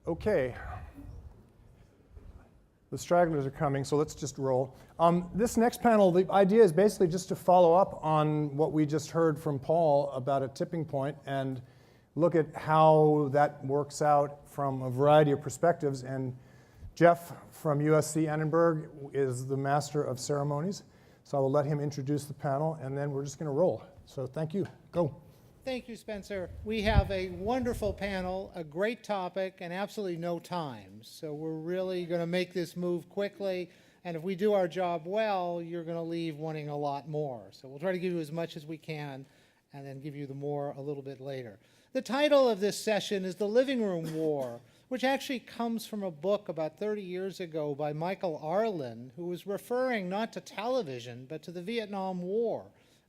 Okay. The stragglers are coming, so let's just roll. This next panel, the idea is basically just to follow up on what we just heard from Paul about a tipping point and look at how that works out from a variety of perspectives. And Jeff from USC Annenberg is the master of ceremonies. So I will let him introduce the panel, and then we're just going to roll. So thank you. Go. Thank you, Spencer. We have a wonderful panel, a great topic, and absolutely no time. So we're really going to make this move quickly. And if we do our job well, you're going to leave wanting a lot more. So we'll try to give you as much as we can and then give you the more a little bit later. The title of this session is The Living Room War, which actually comes from a book about 30 years ago by Michael Arlen, who was referring not to television, but to the Vietnam War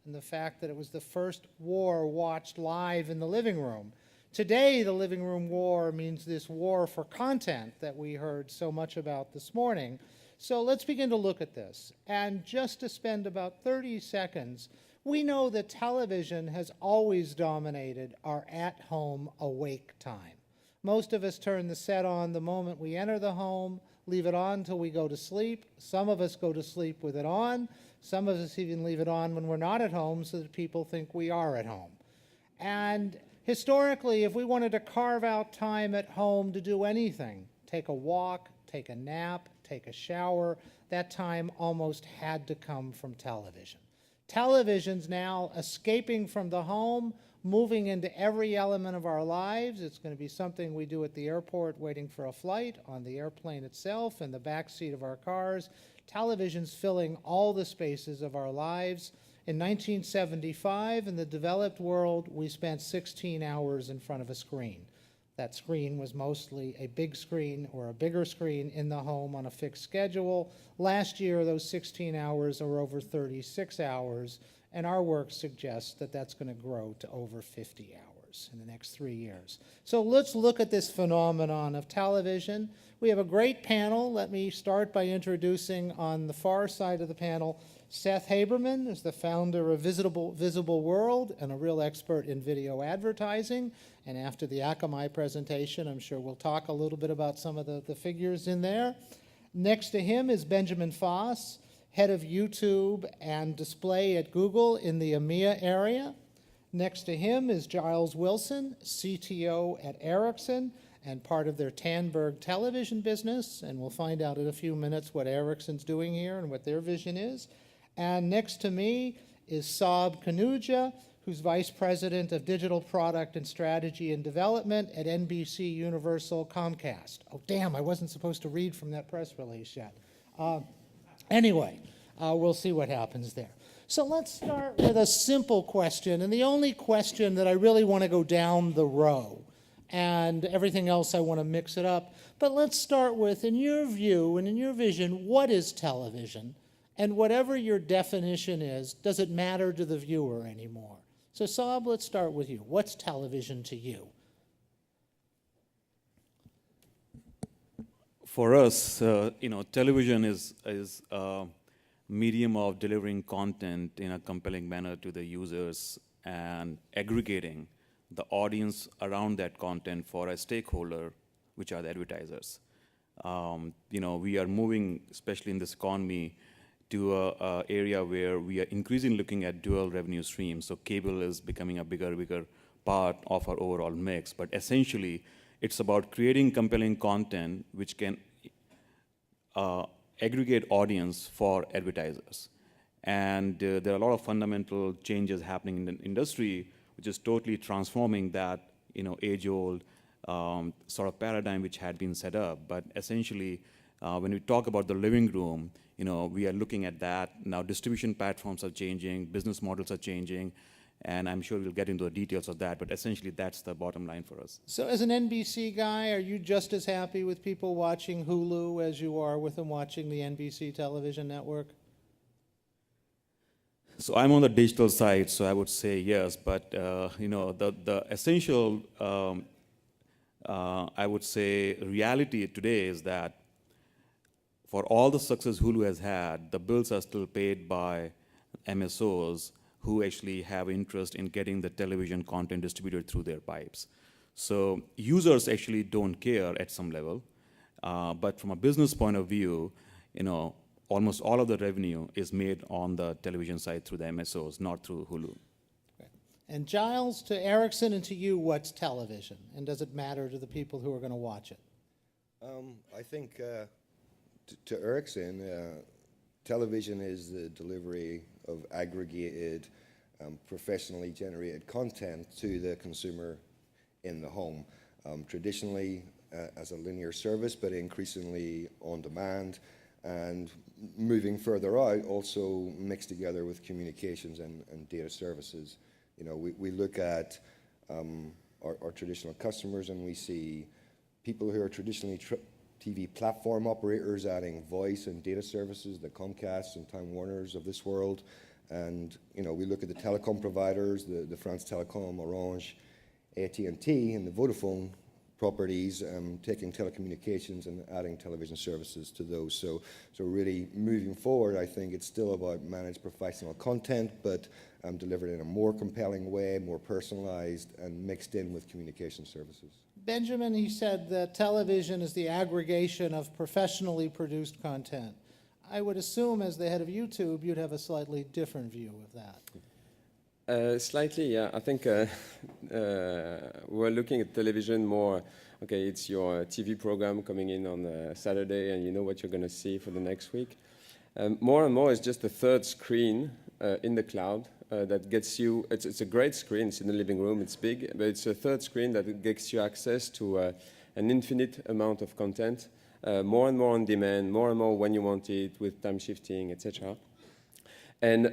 and the fact that it was the first war watched live in the living room. Today, the living room war means this war for content that we heard so much about this morning. So let's begin to look at this. And just to spend about 30 seconds, we know that television has always dominated our at-home awake time. Most of us turn the set on the moment we enter the home, leave it on till we go to sleep. Some of us go to sleep with it on. Some of us even leave it on when we're not at home so that people think we are at home. And historically, if we wanted to carve out time at home to do anything, take a walk, take a nap, take a shower, that time almost had to come from television. Television's now escaping from the home, moving into every element of our lives. It's going to be something we do at the airport waiting for a flight, on the airplane itself, in the back seat of our cars. Television's filling all the spaces of our lives. In 1975, in the developed world, we spent 16 hours in front of a screen. That screen was mostly a big screen or a bigger screen in the home on a fixed schedule. Last year, those 16 hours are over 36 hours, and our work suggests that that's going to grow to over 50 hours in the next 3 years. So let's look at this phenomenon of television. We have a great panel. Let me start by introducing on the far side of the panel, Seth Haberman is the founder of Visible World and a real expert in video advertising. And after the Akamai presentation, I'm sure we'll talk a little bit about some of the figures in there. Next to him is Benjamin Faes, head of YouTube and display at Google in the EMEA area. Next to him is Giles Wilson, CTO at Ericsson and part of their Annenberg television business. And we'll find out in a few minutes what Ericsson's doing here and what their vision is. And next to me is Seth Kanaujia, who's Vice President of Digital Product and Strategy and Development at NBC Universal Comcast. Oh, damn, I wasn't supposed to read from that press release yet. Anyway, we'll see what happens there. So let's start with a simple question, and the only question that I really want to go down the row, and everything else I want to mix it up. But let's start with, in your view and in your vision, what is television? And whatever your definition is, does it matter to the viewer anymore? So Saab, let's start with you. What's television to you? For us, television is a medium of delivering content in a compelling manner to the users and aggregating the audience around that content for a stakeholder, which are the advertisers. We are moving, especially in this economy, to an area where we are increasingly looking at dual revenue streams. So cable is becoming a bigger part of our overall mix. But essentially, it's about creating compelling content which can aggregate audience for advertisers. And there are a lot of fundamental changes happening in the industry, which is totally transforming that age-old sort of paradigm which had been set up. But essentially, when we talk about the living room, we are looking at that. Now distribution platforms are changing, business models are changing, and I'm sure we'll get into the details of that, but essentially that's the bottom line for us. So as an NBC guy, are you just as happy with people watching Hulu as you are with them watching the NBC television network? So I'm on the digital side, so I would say yes, but the essential, I would say, reality today is that for all the success Hulu has had, the bills are still paid by MSOs who actually have interest in getting the television content distributed through their pipes. So users actually don't care at some level, but from a business point of view, almost all of the revenue is made on the television side through the MSOs, not through Hulu. And Giles, to Ericsson and to you, what's television? And does it matter to the people who are going to watch it? I think to Ericsson, television is the delivery of aggregated, professionally generated content to the consumer in the home. Traditionally as a linear service, but increasingly on demand, and moving further out, also mixed together with communications and data services. We look at our traditional customers, and we see people who are traditionally TV platform operators adding voice and data services, the Comcasts and Time Warners of this world. And we look at the telecom providers, the France Telecom, Orange, AT&T, and the Vodafone properties, taking telecommunications and adding television services to those. So really moving forward, I think it's still about managed professional content, but delivered in a more compelling way, more personalized, and mixed in with communication services. Benjamin, he said that television is the aggregation of professionally produced content. I would assume, as the head of YouTube, you'd have a slightly different view of that. Slightly, yeah. I think we're looking at television more, okay, it's your TV program coming in on Saturday and you know what you're going to see for the next week. More and more, it's just a third screen in the cloud that gets you, it's a great screen, it's in the living room, it's big, but it's a third screen that gets you access to an infinite amount of content, more and more on demand, more and more when you want it, with time shifting, etc. And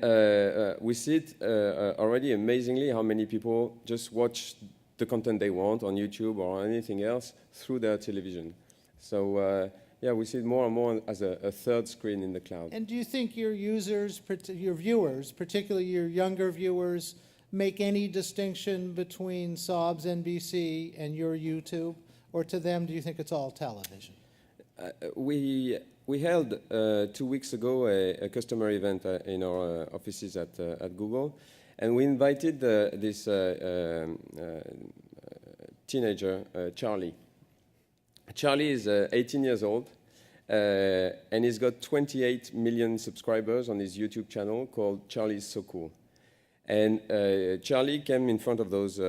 we see it already amazingly how many people just watch the content they want on YouTube or anything else through their television. So yeah, we see it more and more as a third screen in the cloud. And do you think your users, your viewers, particularly your younger viewers, make any distinction between Saab's NBC and your YouTube? Or to them, do you think it's all television? We held 2 weeks ago a customer event in our offices at Google, and we invited this teenager, Charlie. Charlie is 18 years old, and he's got 28 million subscribers on his YouTube channel called Charlie's So Cool. And Charlie came in front of those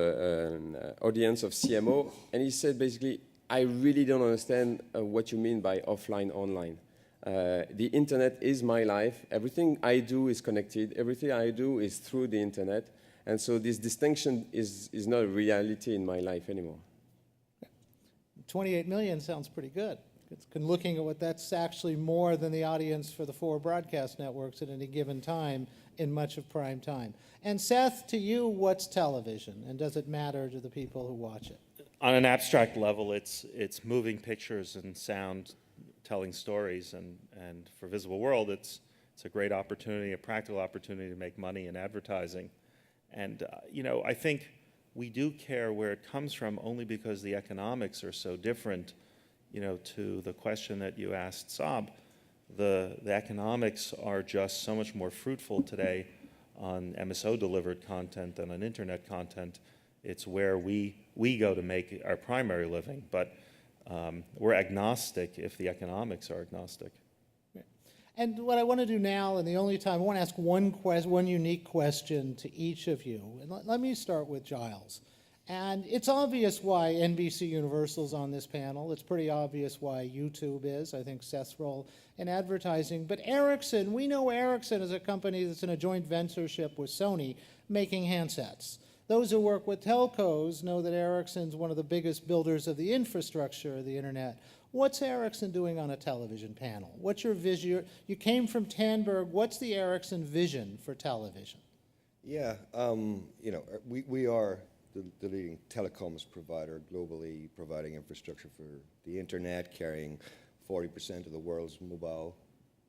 audience of CMO, and he said basically, I really don't understand what you mean by offline, online. The internet is my life. Everything I do is connected. Everything I do is through the internet. And so this distinction is not a reality in my life anymore. 28 million sounds pretty good. Looking at what that's actually more than the audience for the 4 broadcast networks at any given time in much of prime time. And Seth, to you, what's television? And does it matter to the people who watch it? On an abstract level, it's moving pictures and sound telling stories, and for Visible World, it's a great opportunity, a practical opportunity to make money in advertising. And I think we do care where it comes from only because the economics are so different. To the question that you asked Saab, the economics are just so much more fruitful today on MSO-delivered content than on internet content. It's where we go to make our primary living, but we're agnostic if the economics are agnostic. And what I want to do now, and the only time, I want to ask one unique question to each of you. And let me start with Giles. And it's obvious why NBC Universal's on this panel. It's pretty obvious why YouTube is. I think Seth's role in advertising. But Ericsson, we know Ericsson is a company that's in a joint ventureship with Sony making handsets. Those who work with telcos know that Ericsson's one of the biggest builders of the infrastructure of the internet. What's Ericsson doing on a television panel? What's your vision? You came from Tandberg. What's the Ericsson vision for television? Yeah, we are the leading telecoms provider globally, providing infrastructure for the internet, carrying 40% of the world's mobile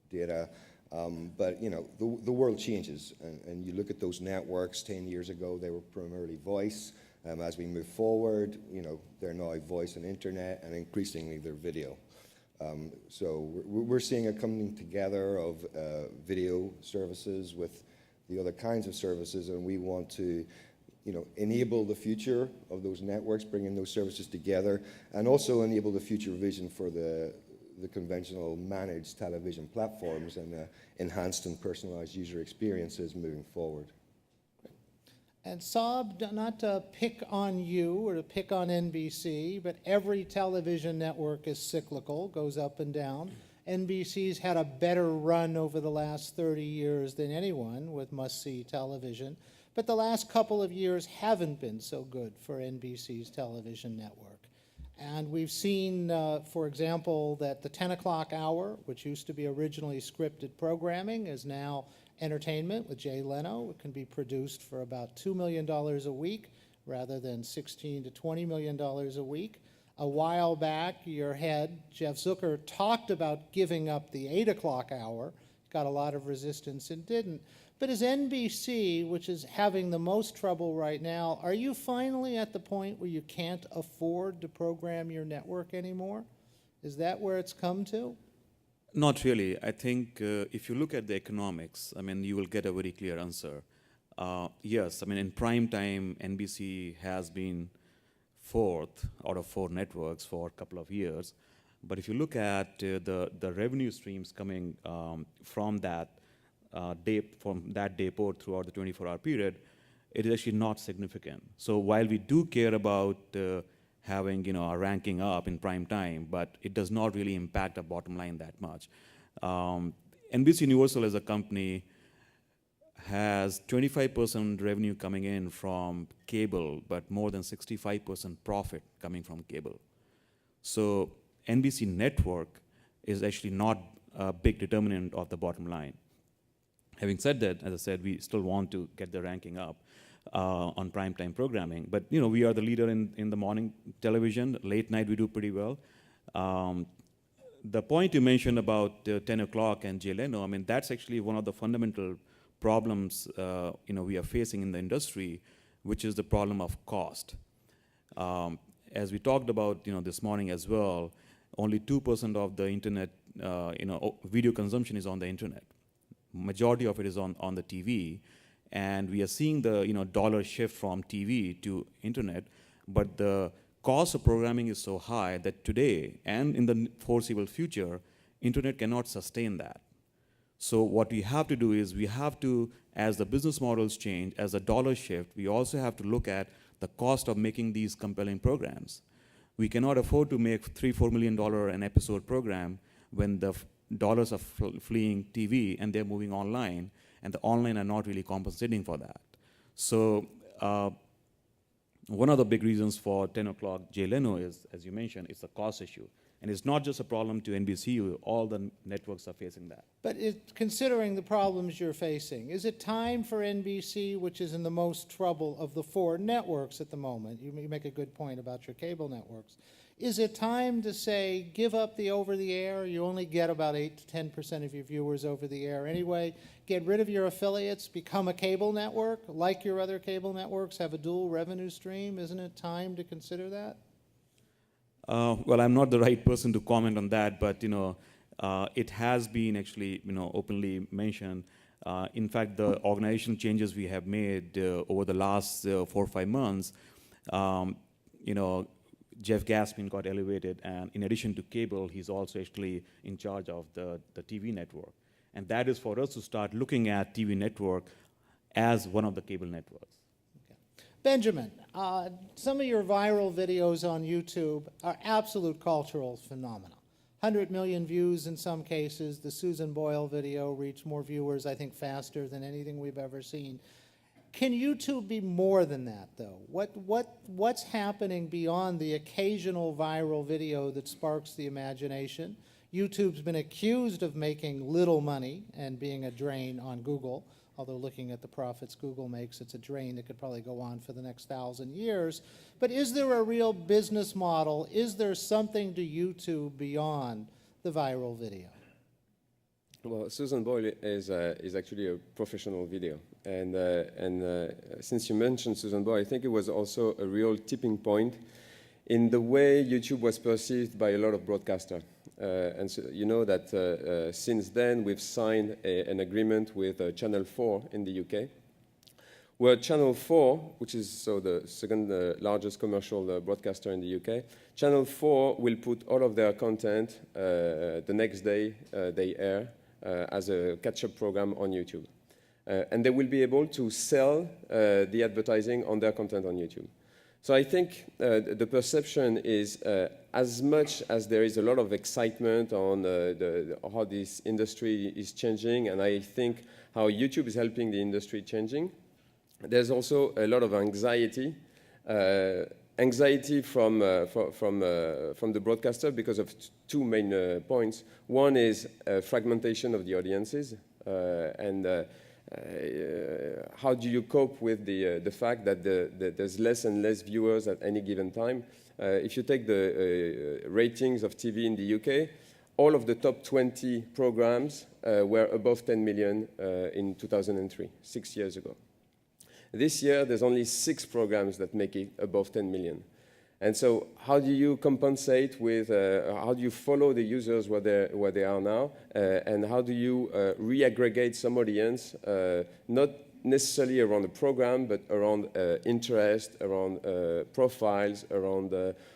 data. But the world changes, and you look at those networks 10 years ago, they were primarily voice. As we move forward, they're now voice and internet, and increasingly they're video. So we're seeing a coming together of video services with the other kinds of services, and we want to enable the future of those networks, bringing those services together, and also enable the future vision for the conventional managed television platforms and enhanced and personalized user experiences moving forward. And Saab, not to pick on you or to pick on NBC, but every television network is cyclical, goes up and down. NBC's had a better run over the last 30 years than anyone with must-see television, but the last couple of years haven't been so good for NBC's television network. And we've seen, for example, that the 10 o'clock hour, which used to be originally scripted programming, is now entertainment with Jay Leno. It can be produced for about $2 million a week rather than $16 to $20 million a week. A while back, your head, Jeff Zucker, talked about giving up the 8 o'clock hour, got a lot of resistance and didn't. But as NBC, which is having the most trouble right now, are you finally at the point where you can't afford to program your network anymore? Is that where it's come to? Not really. I think if you look at the economics, I mean, you will get a very clear answer. Yes, I mean, in prime time, NBC has been fourth out of 4 networks for a couple of years. But if you look at the revenue streams coming from that dayport throughout the 24-hour period, it is actually not significant. So while we do care about having our ranking up in prime time, but it does not really impact our bottom line that much. NBC Universal as a company has 25% revenue coming in from cable, but more than 65% profit coming from cable. So NBC network is actually not a big determinant of the bottom line. Having said that, as I said, we still want to get the ranking up on primetime programming. But we are the leader in the morning television. Late night we do pretty well. The point you mentioned about 10 o'clock and Jay Leno, I mean, that's actually one of the fundamental problems we are facing in the industry, which is the problem of cost. As we talked about this morning as well, only 2% of the internet video consumption is on the internet. Majority of it is on the TV, and we are seeing the dollar shift from TV to internet, but the cost of programming is so high that today and in the foreseeable future, internet cannot sustain that. So what we have to do is we have to, as the business models change, as the dollar shift, we also have to look at the cost of making these compelling programs. We cannot afford to make $3-4 million an episode program when the dollars are fleeing TV and they're moving online, and the online are not really compensating for that. So one of the big reasons for 10 o'clock Jay Leno is, as you mentioned, it's a cost issue. And it's not just a problem to NBC, all the networks are facing that. But considering the problems you're facing, is it time for NBC, which is in the most trouble of the 4 networks at the moment, you make a good point about your cable networks, is it time to say, give up the over-the-air? You only get about 8 to 10% of your viewers over the air anyway. Get rid of your affiliates, become a cable network, like your other cable networks, have a dual revenue stream. Isn't it time to consider that? Well, I'm not the right person to comment on that, but it has been actually openly mentioned. In fact, the organization changes we have made over the last 4 or 5 months, Jeff Gaspin got elevated, and in addition to cable, he's also actually in charge of the TV network. And that is for us to start looking at TV network as one of the cable networks. Benjamin, some of your viral videos on YouTube are absolute cultural phenomena. 100 million views in some cases. The Susan Boyle video reached more viewers, I think, faster than anything we've ever seen. Can YouTube be more than that, though? What's happening beyond the occasional viral video that sparks the imagination? YouTube's been accused of making little money and being a drain on Google. Although looking at the profits Google makes, it's a drain that could probably go on for the next 1,000 years. But is there a real business model? Is there something to YouTube beyond the viral video? Well, Susan Boyle is actually a professional video. And since you mentioned Susan Boyle, I think it was also a real tipping point in the way YouTube was perceived by a lot of broadcasters. And so you know that since then we've signed an agreement with Channel 4 in the UK, where Channel 4, which is so the second largest commercial broadcaster in the UK, Channel 4 will put all of their content the next day they air as a catch-up program on YouTube. And they will be able to sell the advertising on their content on YouTube. So I think the perception is as much as there is a lot of excitement on how this industry is changing, and I think how YouTube is helping the industry changing, there's also a lot of anxiety. Anxiety from the broadcaster because of two main points. One is fragmentation of the audiences, and how do you cope with the fact that there's less and less viewers at any given time? If you take the ratings of TV in the UK, all of the top 20 programs were above 10 million in 2003, 6 years ago. This year, there's only 6 programs that make it above 10 million. And so how do you compensate with, how do you follow the users where they are now, and how do you re-aggregate some audience, not necessarily around the program, but around interest, around profiles, around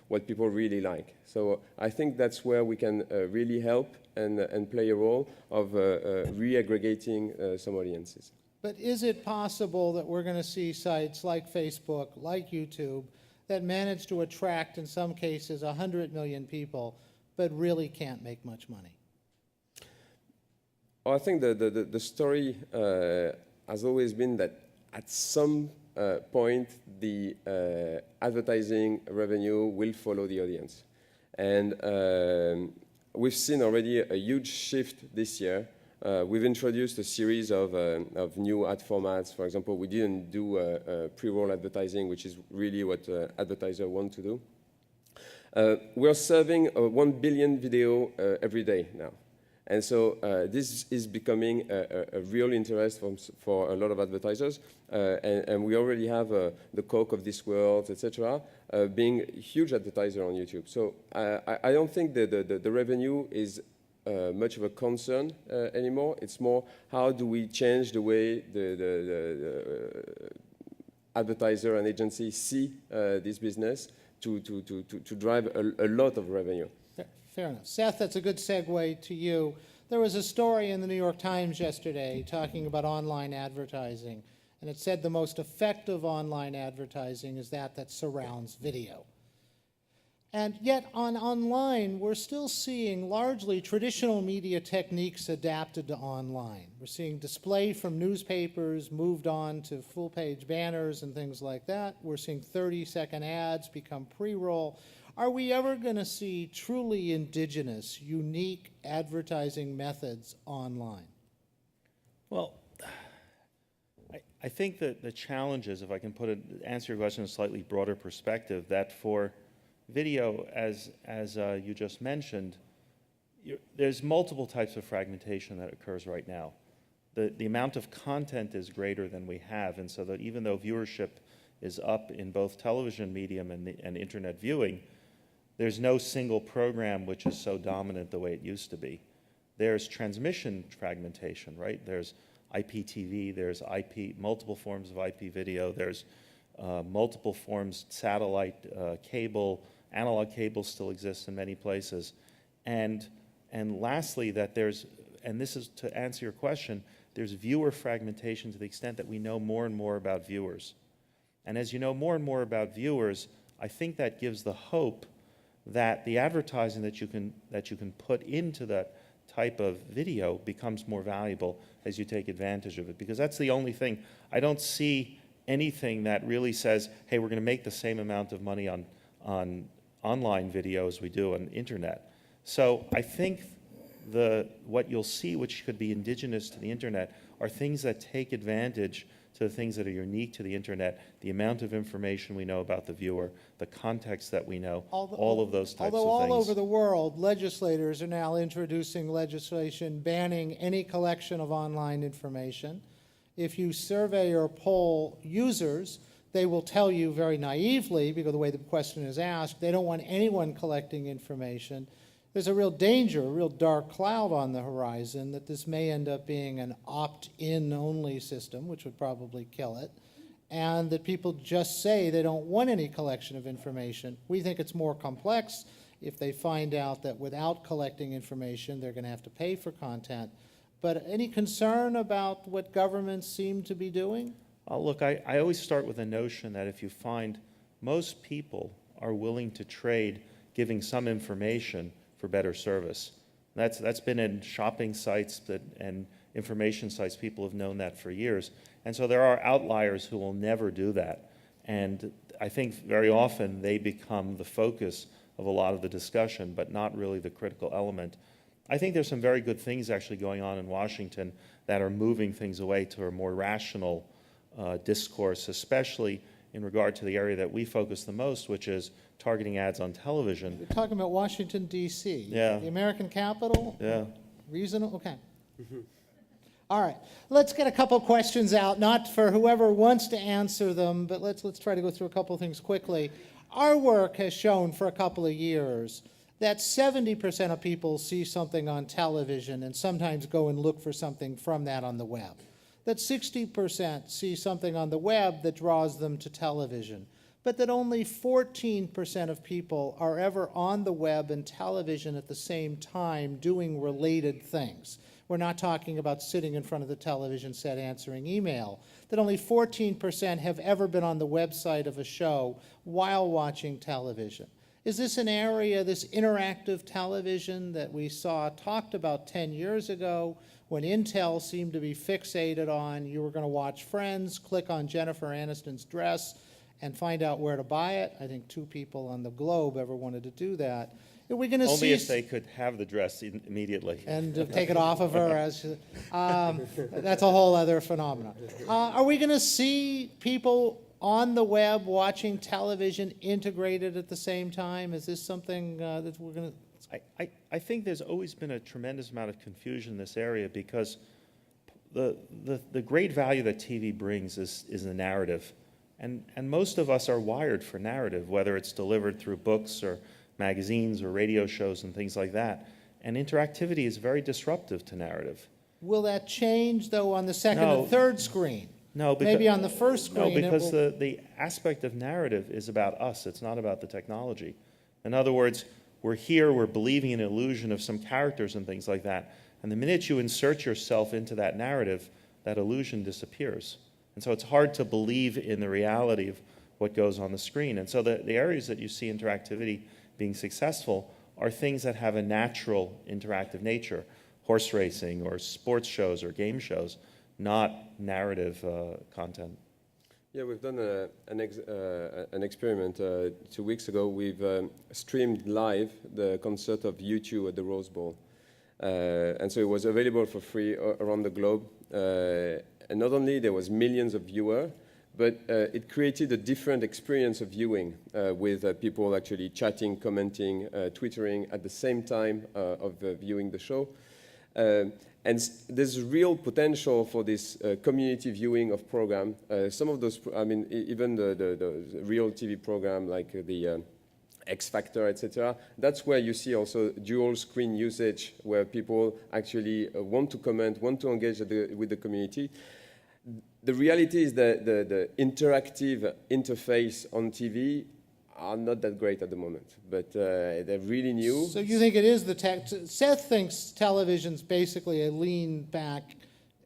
what people really like. So I think that's where we can really help and play a role of re-aggregating some audiences. But is it possible that we're going to see sites like Facebook, like YouTube, that manage to attract, in some cases, 100 million people, but really can't make much money? Well, I think the story has always been that at some point, the advertising revenue will follow the audience. And we've seen already a huge shift this year. We've introduced a series of new ad formats. For example, we didn't do pre-roll advertising, which is really what advertisers want to do. We're serving 1 billion video every day now. And so this is becoming a real interest for a lot of advertisers. And we already have the Coke of this world, etc., being a huge advertiser on YouTube. So I don't think the revenue is much of a concern anymore. It's more how do we change the way the advertiser and agency see this business to drive a lot of revenue. Fair enough. Seth, that's a good segue to you. There was a story in the New York Times yesterday talking about online advertising, and it said the most effective online advertising is that surrounds video. And yet on online, we're still seeing largely traditional media techniques adapted to online. We're seeing display from newspapers moved on to full-page banners and things like that. We're seeing 30-second ads become pre-roll. Are we ever going to see truly indigenous, unique advertising methods online? Well, I think that the challenge is, if I can answer your question in a slightly broader perspective, that for video, as you just mentioned, there's multiple types of fragmentation that occurs right now. The amount of content is greater than we have, and so that even though viewership is up in both television medium and internet viewing, there's no single program which is so dominant the way it used to be. There's transmission fragmentation, right? There's IPTV, there's multiple forms of IP video, there's multiple forms, satellite, cable, analog cable still exists in many places. And lastly, that there's, and this is to answer your question, there's viewer fragmentation to the extent that we know more and more about viewers. And as you know more and more about viewers, I think that gives the hope that the advertising that you can put into that type of video becomes more valuable as you take advantage of it. Because that's the only thing. I don't see anything that really says, hey, we're going to make the same amount of money on online video as we do on internet. So I think what you'll see, which could be indigenous to the internet, are things that take advantage to the things that are unique to the internet, the amount of information we know about the viewer, the context that we know, all of those types of things. Although all over the world, legislators are now introducing legislation banning any collection of online information. If you survey or poll users, they will tell you very naively, because of the way the question is asked, they don't want anyone collecting information. There's a real danger, a real dark cloud on the horizon that this may end up being an opt-in only system, which would probably kill it. and that people just say they don't want any collection of information. We think it's more complex if they find out that without collecting information, they're going to have to pay for content. But any concern about what governments seem to be doing? Look, I always start with the notion that if you find most people are willing to trade giving some information for better service. That's been in shopping sites and information sites. People have known that for years. And so there are outliers who will never do that. And I think very often they become the focus of a lot of the discussion, but not really the critical element. I think there's some very good things actually going on in Washington that are moving things away to a more rational discourse, especially in regard to the area that we focus the most, which is targeting ads on television. You're talking about Washington, D.C. Yeah. The American capital? Yeah. Reasonable? Okay. All right. Let's get a couple questions out, not for whoever wants to answer them, but let's try to go through a couple things quickly. Our work has shown for a couple of years that 70% of people see something on television and sometimes go and look for something from that on the web. That 60% see something on the web that draws them to television, but that only 14% of people are ever on the web and television at the same time doing related things. We're not talking about sitting in front of the television set answering email. That only 14% have ever been on the website of a show while watching television. Is this an area, this interactive television that we saw talked about 10 years ago when Intel seemed to be fixated on you were going to watch Friends, click on Jennifer Aniston's dress, and find out where to buy it? I think 2 people on the globe ever wanted to do that. Are we going to see... Only if they could have the dress immediately. And take it off of her. That's a whole other phenomenon. Are we going to see people on the web watching television integrated at the same time? Is this something that we're going to... I think there's always been a tremendous amount of confusion in this area because the great value that TV brings is the narrative. And most of us are wired for narrative, whether it's delivered through books or magazines or radio shows and things like that. And interactivity is very disruptive to narrative. Will that change, though, on the second and third screen? No, because, maybe on the first screen. No, because the aspect of narrative is about us. It's not about the technology. In other words, we're here, we're believing in an illusion of some characters and things like that. And the minute you insert yourself into that narrative, that illusion disappears. And so it's hard to believe in the reality of what goes on the screen. And so the areas that you see interactivity being successful are things that have a natural interactive nature, horse racing or sports shows or game shows, not narrative content. Yeah, we've done an experiment 2 weeks ago. We've streamed live the concert of U2 at the Rose Bowl. And so it was available for free around the globe. And not only there was millions of viewers, but it created a different experience of viewing with people actually chatting, commenting, twittering at the same time of viewing the show. And there's real potential for this community viewing of program. Some of those, I mean, even the real TV program like the X Factor, etc. That's where you see also dual screen usage, where people actually want to comment, want to engage with the community. The reality is that the interactive interface on TV are not that great at the moment, but they're really new. So you think it is the tech? Seth thinks television's basically a lean back,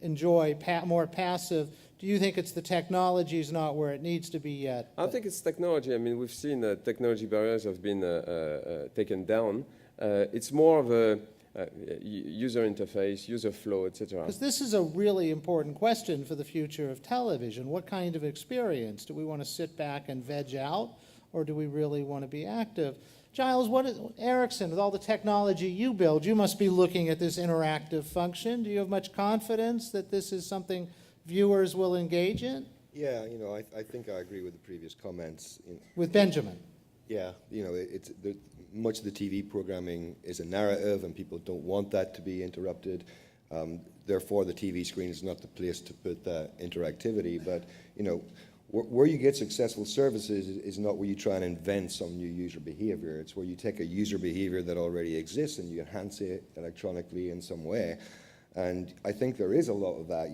enjoy, more passive. Do you think it's the technology's not where it needs to be yet? I think it's technology. I mean, we've seen that technology barriers have been taken down. It's more of a user interface, user flow, etc. Because this is a really important question for the future of television. What kind of experience? Do we want to sit back and veg out, or do we really want to be active? Giles, what is Ericsson, with all the technology you build, you must be looking at this interactive function. Do you have much confidence that this is something viewers will engage in? Yeah, you know, I think I agree with the previous comments. With Benjamin? Yeah, you know, much of the TV programming is a narrative, and people don't want that to be interrupted. Therefore, the TV screen is not the place to put that interactivity. But, you know, where you get successful services is not where you try and invent some new user behavior. It's where you take a user behavior that already exists and you enhance it electronically in some way. And I think there is a lot of that.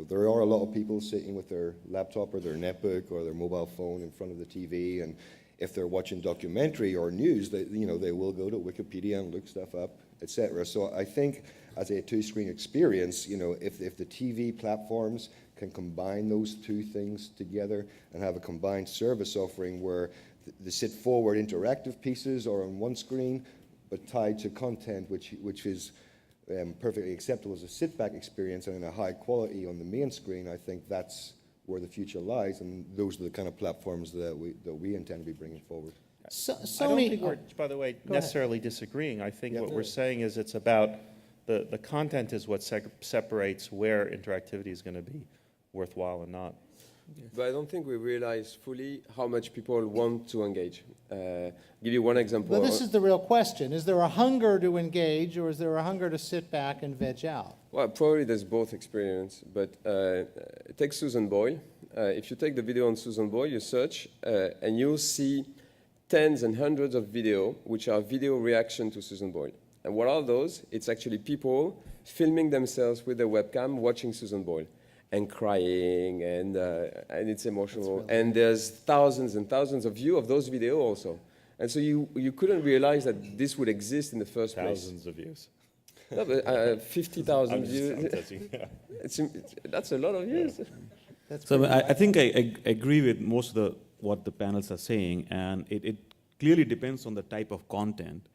There are a lot of people sitting with their laptop or their netbook or their mobile phone in front of the TV, and if they're watching documentary or news, they will go to Wikipedia and look stuff up, etc. So I think as a two-screen experience, if the TV platforms can combine those two things together and have a combined service offering where the sit-forward interactive pieces are on one screen, but tied to content which is perfectly acceptable as a sit-back experience and in a high quality on the main screen, I think that's where the future lies, and those are the kind of platforms that we intend to be bringing forward. So, I don't Sony, think we're, by the way, ahead. necessarily disagreeing. I think Yeah. what we're saying is it's about the content is what separates where interactivity is going to be worthwhile and not. But I don't think we realize fully how much people want to engage. Give you one example. but this is the real question. Is there a hunger to engage, or is there a hunger to sit back and veg out? Well, probably there's both experience, but take Susan Boyle. If you take the video on Susan Boyle, you search, and you'll see tens and hundreds of video, which are video reaction to Susan Boyle. And what are those? It's actually people filming themselves with their webcam watching Susan Boyle and crying, and it's emotional. Really and there's thousands and thousands of views of those videos also. And so you couldn't realize that this would exist in the first place. Thousands of views. No, but 50,000 I'm views. testing, yeah. That's a lot of views. That's So pretty I think I agree with most of what the panels are saying, and it clearly depends on the type of content.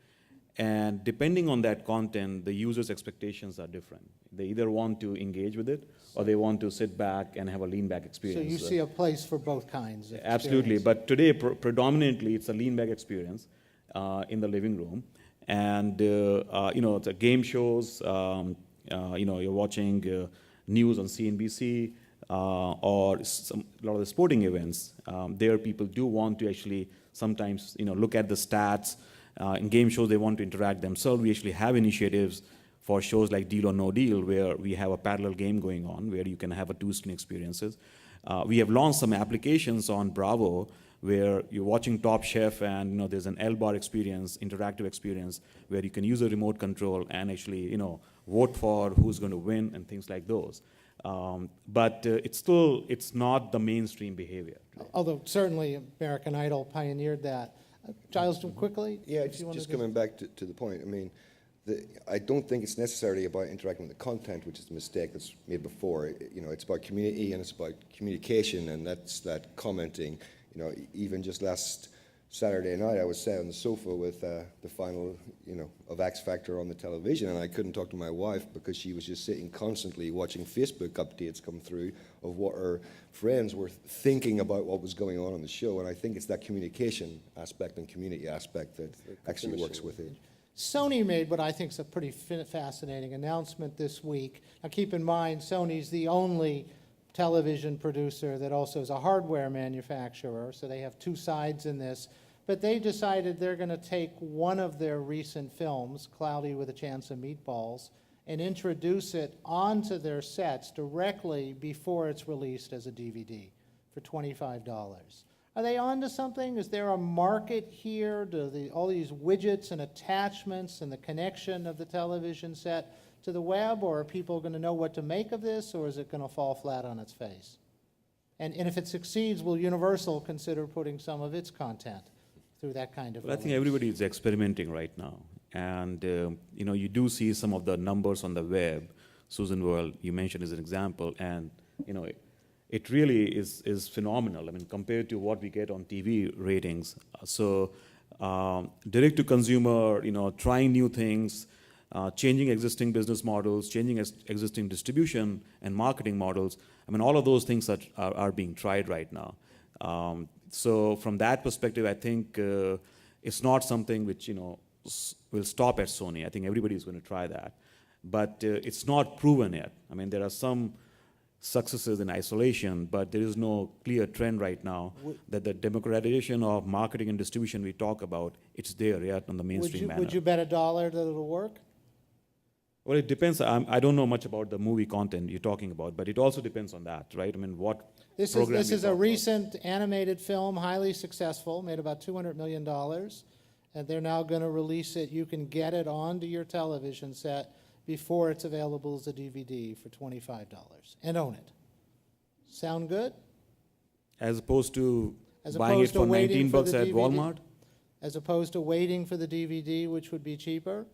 And depending on that content, the user's expectations are different. They either want to engage with it, or they want to sit back and have a lean-back So experience. you see a place for both kinds of Absolutely, experience. but today predominantly it's a lean-back experience in the living room, and it's a game shows. You're watching news on CNBC or a lot of the sporting events. There, people do want to actually sometimes look at the stats. In game shows, they want to interact themselves. We actually have initiatives for shows like Deal or No Deal, where we have a parallel game going on, where you can have a two-screen experiences. We have launched some applications on Bravo, where you're watching Top Chef, and there's an L-bar experience, interactive experience, where you can use a remote control and actually vote for who's going to win and things like those. But it's not the mainstream behavior. Although certainly American Idol pioneered that. Giles, quickly? Yeah, if you wanted just to- coming back to the point, I mean, I don't think it's necessarily about interacting with the content, which is the mistake that's made before. It's about community and it's about communication, and that's that commenting. Even just last Saturday night, I was sat on the sofa with the final, of X Factor on the television, and I couldn't talk to my wife because she was just sitting constantly watching Facebook updates come through of what her friends were thinking about what was going on the show. And I think it's that communication aspect and community aspect that actually works with it. Sony made what I think is a pretty fascinating announcement this week. Now keep in mind, Sony's the only television producer that also is a hardware manufacturer, so they have two sides in this. But they decided they're going to take one of their recent films, Cloudy with a Chance of Meatballs, and introduce it onto their sets directly before it's released as a DVD for $25. Are they onto something? Is there a market here? Do all these widgets and attachments and the connection of the television set to the web, or are people going to know what to make of this, or is it going to fall flat on its face? And if it succeeds, will Universal consider putting some of its content through that kind of Well, I think release? everybody is experimenting right now. And, you do see some of the numbers on the web. Susan Boyle, you mentioned as an example, and, it really is phenomenal. I mean, compared to what we get on TV ratings. So direct to consumer, trying new things, changing existing business models, changing existing distribution and marketing models. I mean, all of those things are being tried right now. So from that perspective, I think it's not something which, will stop at Sony. I think everybody is going to try that. But it's not proven yet. I mean, there are some successes in isolation, but there is no clear trend right now that the democratization of marketing and distribution we talk about, it's there yet on the mainstream manner. Would you bet $1 that it'll work? Well, it depends. I don't know much about the movie content you're talking about, but it also depends on that, right? I mean, what This program is we a talk about. recent animated film, highly successful, made about $200 million, and they're now going to release it. You can get it onto your television set before it's available as a DVD for $25 and own it. Sound good? As opposed to As buying it opposed to for waiting 19 for bucks the at DVD? Walmart? As opposed to waiting for the DVD, which would be cheaper,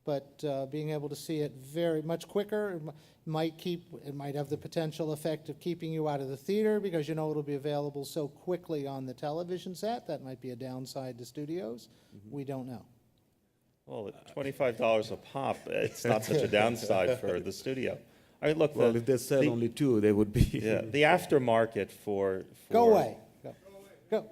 but being able to see it very much quicker. It might have the potential effect of keeping you out of the theater because you know it'll be available so quickly on the television set. That might be a downside to studios. We don't know. Well, at $25 a pop, it's not such a downside for the studio. I mean, look, Well, if they sell only two, they would be. yeah, the aftermarket for Go away. Go.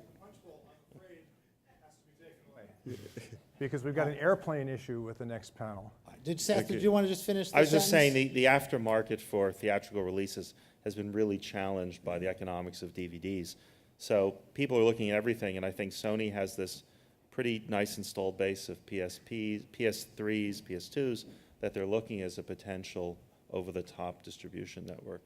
Because we've got an airplane issue with the next panel. Seth, did you want to just finish the I was just saying sentence? the aftermarket for theatrical releases has been really challenged by the economics of DVDs. So people are looking at everything, and I think Sony has this pretty nice installed base of PSPs, PS3s, PS2s that they're looking as a potential over-the-top distribution network.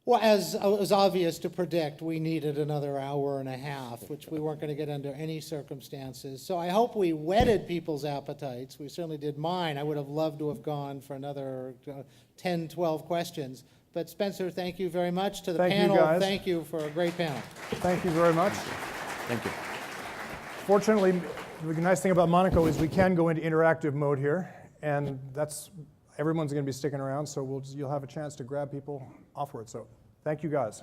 Well, as it was obvious to predict, we needed another hour and a half, which we weren't going to get under any circumstances. So I hope we whetted people's appetites. We certainly did mine. I would have loved to have gone for another 10, 12 questions. But Spencer, thank you very much. To the Thank you, panel, guys. thank you for a great panel. Thank you very much. Thank you. Fortunately, the nice thing about Monaco is we can go into interactive mode here, and everyone's going to be sticking around, so you'll have a chance to grab people offward. So thank you, guys.